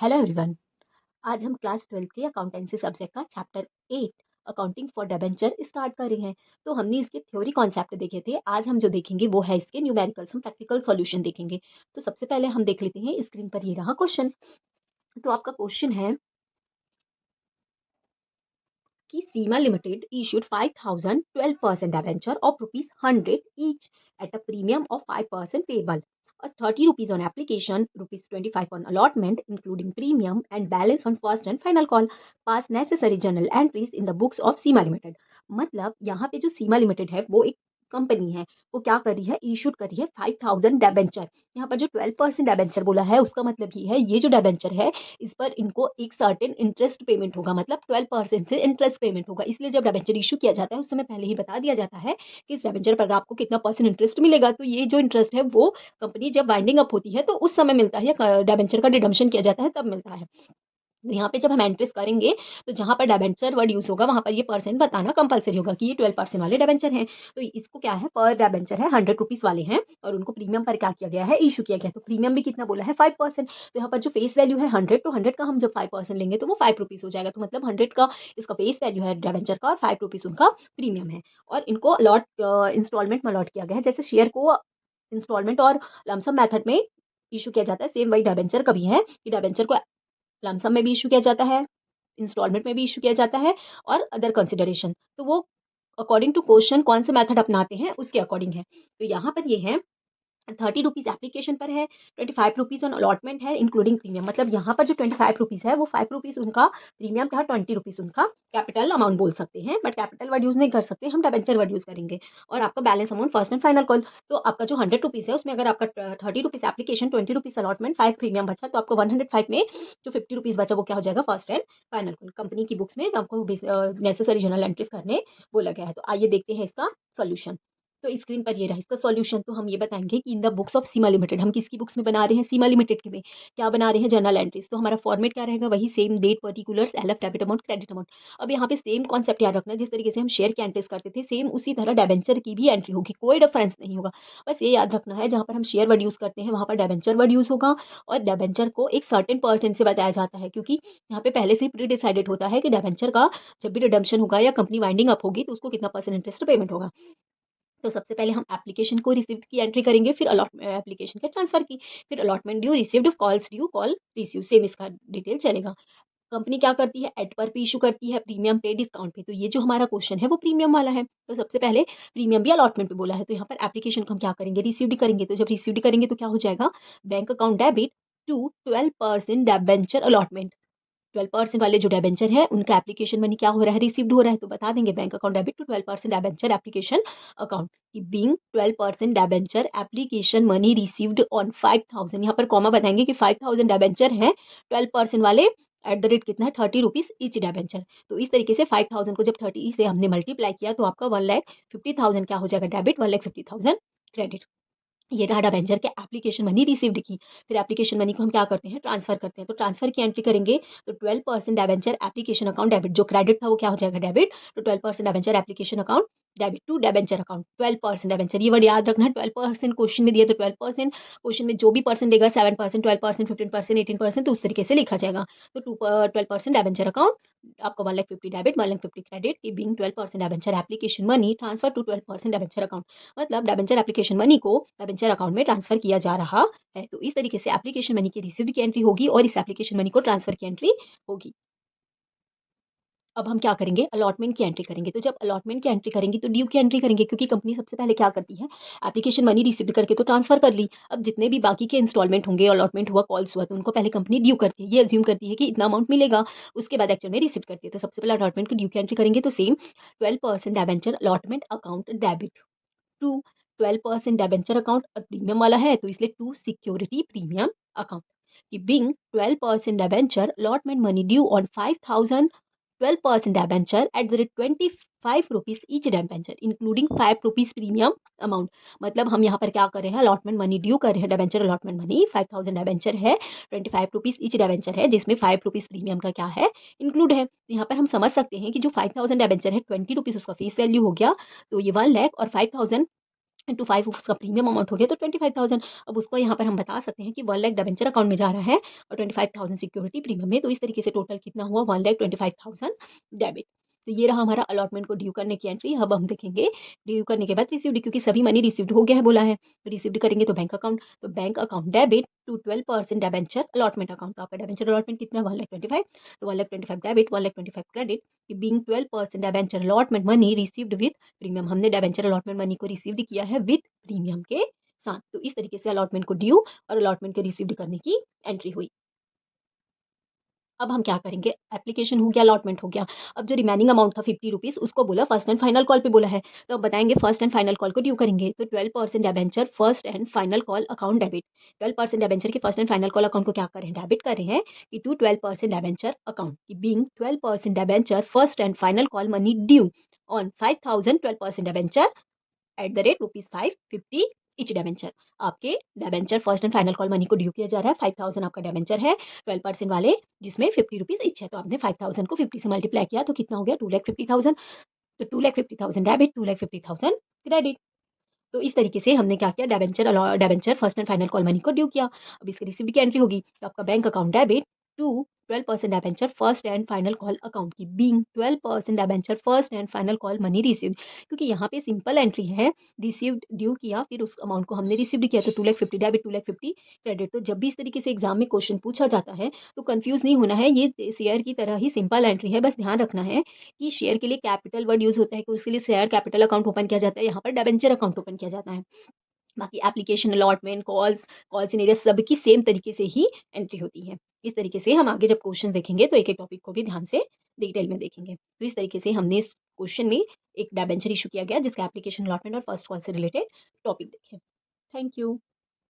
Hello everyone. आज हम class 12th के अकाउंटेंसी सब्जेक्ट का chapter 8 accounting for debenture start कर रहे हैं। तो हमने इसके थ्योरी कॉन्सेप्ट देखे थे। आज हम जो देखेंगे वो है इसके न्यूमेरिकल्स, हम प्रैक्टिकल सॉल्यूशन देखेंगे। तो सबसे पहले हम देख लेते हैं, स्क्रीन पर ये रहा क्वेश्चन। तो आपका क्वेश्चन है कि Seema limited issued 5000 12% debenture of ₹100 each at a premium of 5% payable, ₹30 on application, ₹25 on allotment including premium and balance on first and final call. Pass necessary journal entries in the books of Seema limited. मतलब यहाँ पे जो सीमा limited है वो एक company है। वो क्या कर रही है, इशूड कर रही है 5000 डिबेंचर। यहाँ पर जो 12% डिबेंचर बोला है उसका मतलब ये है, ये जो डिबेंचर है इस पर इनको एक सर्टेन इंटरेस्ट पेमेंट होगा, मतलब 12% से इंटरेस्ट पेमेंट होगा। इसलिए जब डिबेंचर इशू किया जाता है उस समय पहले ही बता दिया जाता है कि इस डिबेंचर पर आपको कितना परसेंट इंटरेस्ट मिलेगा। तो ये जो इंटरेस्ट है वो कंपनी जब वाइंडिंग अप होती है तो उस समय मिलता है, या डिबेंचर का रिडम्पशन किया जाता है तब मिलता है। तो यहाँ पे जब हम एंट्रीज करेंगे तो जहाँ पर डिबेंचर वर्ड यूज होगा वहां पर ये परसेंट बताना कंपलसरी होगा कि ये 12% वाले डिबेंचर हैं। तो इसको क्या है, पर डिबेंचर है 100 रुपीज वाले हैं और उनको प्रीमियम पर क्या किया गया है, इशू किया गया है। तो प्रीमियम भी कितना बोला है, 5%। तो यहाँ पर जो फेस वैल्यू है 100, तो 100 का हम जब 5% लेंगे तो वो 5 रुपीज हो जाएगा। तो मतलब 100 का इसका फेस वैल्यू है डिबेंचर का और 5 रुपीज उनका प्रीमियम है। और इनको अलॉट इंस्टॉलमेंट में अलॉट किया गया है। जैसे शेयर को इंस्टॉलमेंट और लमसम मेथड में इशू किया जाता है, सेम वही डिबेंचर का भी है कि डिबेंचर को लमसम में भी इशू किया जाता है, इंस्टॉलमेंट में भी इशू किया जाता है और अदर कंसिडरेशन। तो वो अकॉर्डिंग टू क्वेश्चन कौन से मेथड अपनाते हैं उसके अकॉर्डिंग है। तो यहाँ पर ये है 30 रुपीज एप्लीकेशन पर है, 25 रुपीज ऑन अलॉटमेंट है इंक्लूडिंग प्रीमियम। मतलब यहाँ पर जो 25 रुपीज है वो 5 रुपीज उनका प्रीमियम था, 20 रुपीज उनका कैपिटल अमाउंट बोल सकते हैं, बट कैपिटल वर्ड यूज नहीं कर सकते, हम डिबेंचर वर्ड यूज करेंगे। और आपका balance amount first and final call. तो आपका जो 100 रुपीज है उसमें अगर आपका 30 rupees application, 20 rupees allotment, 5 premium बचा, तो आपको 105 में जो 50 रुपीज बचा वो क्या हो जाएगा, first and final call. Company की बुक्स में आपको नेसेसरी जर्नल एंट्रीज करने बोला गया है। तो आइए देखते हैं इसका सॉल्यूशन। तो स्क्रीन पर ये रहा इसका सॉल्यूशन। तो हम ये बताएंगे कि in the books of Seema limited, हम किसकी बुक्स में बना रहे हैं, सीमा लिमिटेड के में क्या बना रहे हैं, जर्नल एंट्रीज। तो हमारा फॉर्मेट क्या रहेगा, वही same, date, particulars, LF, debit amount, credit amount. अब यहाँ पे सेम कॉन्सेप्ट याद रखना, जिस तरीके से हम शेयर की एंट्रीज करते थे सेम उसी तरह डेबेंचर की भी एंट्री होगी, कोई डिफरेंस नहीं होगा। बस ये याद रखना है, जहाँ पर हम शेयर वर्ड यूज करते हैं वहां पर डेबेंचर वर्ड यूज होगा और डेबेंचर को एक सर्टेन परसेंट से बताया जाता है, क्योंकि यहाँ पे पहले से ही प्री डिसाइडेड होता है कि डेबेंचर का जब भी रिडम्पशन होगा या कंपनी वाइंडिंग अप होगी तो उसको कितना परसेंट इंटरेस्ट पेमेंट होगा। तो सबसे पहले हम एप्लीकेशन को रिसीव्ड की एंट्री करेंगे, फिर अलॉट एप्लीकेशन के ट्रांसफर की, फिर allotment due, received, calls due, call receive, same इसका डिटेल चलेगा। कंपनी क्या करती है, एड पर पे इशू करती है, प्रीमियम पे, डिस्काउंट पे। तो ये जो हमारा क्वेश्चन है वो प्रीमियम वाला है। तो सबसे पहले प्रीमियम भी अलॉटमेंट पे बोला है, तो यहाँ पर एप्लीकेशन को हम क्या करेंगे, रिसीव्ड करेंगे। तो जब रिसीव्ड करेंगे तो क्या हो जाएगा, bank account debit to 12% debenture allotment. 12% वाले जो डिबेंचर है उनका एप्लीकेशन मनी क्या हो रहा है, रिसीव्ड हो रहा है। तो बता देंगे bank account debit to 12% debenture application account की being 12% debenture application money received on 5000। यहाँ पर कॉमा बताएंगे कि 5000 डिबेंचर है 12% वाले, एट द रेट कितना है, 30 रुपीज ईच डिबेंचर। तो इस तरीके से 5000 को जब 30 से हमने मल्टीप्लाई किया तो आपका 1,50,000 क्या हो जाएगा, डेबिट, 1,50,000 क्रेडिट। ये रहा डिबेंचर के एप्लीकेशन मनी रिसीव्ड की। फिर एप्लीकेशन मनी को हम क्या करते हैं, ट्रांसफर करते हैं। तो ट्रांसफर की एंट्री करेंगे तो 12% डिबेंचर एप्लीकेशन अकाउंट डेबिट, जो क्रेडिट था वो क्या हो जाएगा, डेबिट। तो 12% debenture application account debit to debenture account 12% debenture. ये वर्ड याद रखना है, 12% क्वेश्चन में दिया तो 12%, क्वेश्चन में जो भी परसेंट देगा 7%, 12%, 15%, 18%, तो उस तरीके से लिखा जाएगा। तो 12% डिबेंचर अकाउंट आपका 1,50,000 डेबिट, 1,50,000 क्रेडिट की being 12% debenture application money transfer to 12% debenture account. मतलब डिबेंचर एप्लीकेशन मनी को डिबेंचर अकाउंट में ट्रांसफर किया जा रहा है। तो इस तरीके से एप्लीकेशन मनी की रिसीव्ड की एंट्री होगी और इस एप्लीकेशन मनी को ट्रांसफर की एंट्री होगी। अब हम क्या करेंगे, अलॉटमेंट की एंट्री करेंगे। तो जब अलॉटमेंट की एंट्री करेंगे तो ड्यू की एंट्री करेंगे, क्योंकि कंपनी सबसे पहले क्या करती है, एप्लीकेशन मनी रिसीव करके तो ट्रांसफर कर ली। अब जितने भी बाकी के इंस्टॉलमेंट होंगे, अलॉटमेंट हुआ, कॉल्स हुआ, तो उनको पहले कंपनी ड्यू करती है, ये अज्यूम करती है कि इतना अमाउंट मिलेगा, उसके बाद एक्चुअल में रिसीव करती है। तो सबसे पहले अलॉटमेंट की ड्यू की एंट्री करेंगे, तो same 12% debenture allotment account debit to 12% debenture account, और प्रीमियम वाला है तो इसलिए टू सिक्योरिटी प्रीमियम अकाउंट की being 12% debenture allotment money due on 5000, 12% debenture at the rate 25 rupees each debenture including 5 rupees premium amount. मतलब हम यहाँ पर क्या कर रहे हैं, अलॉटमेंट मनी ड्यू कर रहे हैं, डिबेंचर अलॉटमेंट मनी 5000 डिबेंचर है, 25 रुपीज ईच डिबेंचर है, जिसमें 5 रुपीज प्रीमियम का क्या है, इंक्लूड है। तो यहाँ पर हम समझ सकते हैं कि जो 5000 डिबेंचर है 20 रुपीज उसका फेस वैल्यू हो गया, तो ये 1 लाख और 5000 इंटू 5 उसका प्रीमियम अमाउंट हो गया तो 25,000। अब उसको यहाँ पर हम बता सकते हैं कि 1 लाख डिबेंचर अकाउंट में जा रहा है और 25,000 सिक्योरिटी प्रीमियम में, तो इस तरीके से टोटल कितना हुआ 1,25,000 डेबिट। तो ये रहा हमारा अलॉटमेंट को ड्यू करने की एंट्री। अब हम देखेंगे ड्यू करने के बाद रिसीव्ड, क्योंकि सभी मनी रिसीव्ड हो गया है बोला है, तो रिसीव्ड करेंगे तो बैंक अकाउंट, तो bank account debit to 12% debenture allotment account. तो आपका डिबेंचर अलॉटमेंट कितना 1,25,000, तो 1,25,000 debit 1,25,000 credit, being 12% debenture allotment money received with premium. हमने डिबेंचर अलॉटमेंट मनी को रिसीव्ड किया है विद प्रीमियम के साथ। तो इस तरीके से अलॉटमेंट को ड्यू और अलॉटमेंट को रिसीव्ड करने की एंट्री हुई। अब हम क्या करेंगे, एप्लीकेशन हो गया, अलॉटमेंट हो गया। अब जो रिमेनिंग अमाउंट था 50 रुपीज़ उसको बोला फर्स्ट एंड फाइनल कॉल पे बोला है, तो अब बताएंगे फर्स्ट एंड फाइनल कॉल को ड्यू करेंगे, तो 12% debenture first and final call account debit. 12% debenture के first and final call account को क्या करें, डेबिट कर रहे हैं कि टू 12% डिबेंचर अकाउंट की being 12% debenture first and final call money due on 5,000 12% debenture at the rate ₹550 each debenture. आपके debenture first and final call money को ड्यू किया जा रहा है। 5,000 आपका डिबेंचर है 12% वाले, जिसमें 50 रुपीज ईच है, तो आपने 5,000 को 50 से मल्टीप्लाई किया तो कितना हो गया 2,50,000। तो 2,50,000 डेबिट 2,50,000 क्रेडिट। तो इस तरीके से हमने क्या किया, debenture first and final call money को ड्यू किया। अब इसकी रिसीव्ड की एंट्री होगी, तो आपका bank account debit to 12% debenture first and final call account की being 12% debenture first and final call money received, क्योंकि यहाँ पे सिंपल एंट्री है, रिसीव्ड ड्यू किया फिर उस अमाउंट को हमने रिसीव्ड किया, तो 2,50,000 डेबिट 2,50,000 क्रेडिट। तो जब भी इस तरीके से एग्जाम में क्वेश्चन पूछा जाता है तो कंफ्यूज नहीं होना है, ये शेयर की तरह ही सिंपल एंट्री है। बस ध्यान रखना है कि शेयर के लिए कैपिटल वर्ड यूज होता है कि उसके लिए शेयर कैपिटल अकाउंट ओपन किया जाता है, यहाँ पर डिबेंचर अकाउंट ओपन किया जाता है। बाकी एप्लीकेशन, अलॉटमेंट, कॉल सिनेरियो सबकी सेम तरीके से ही एंट्री होती है। इस तरीके से हम आगे जब क्वेश्चन देखेंगे तो एक-एक टॉपिक को भी ध्यान से डिटेल में देखेंगे। तो इस तरीके से हमने इस क्वेश्चन में एक डिबेंचर इश्यू किया गया जिसका एप्लीकेशन, अलॉटमेंट और फर्स्ट कॉल से रिलेटेड टॉपिक देखे। Thank you.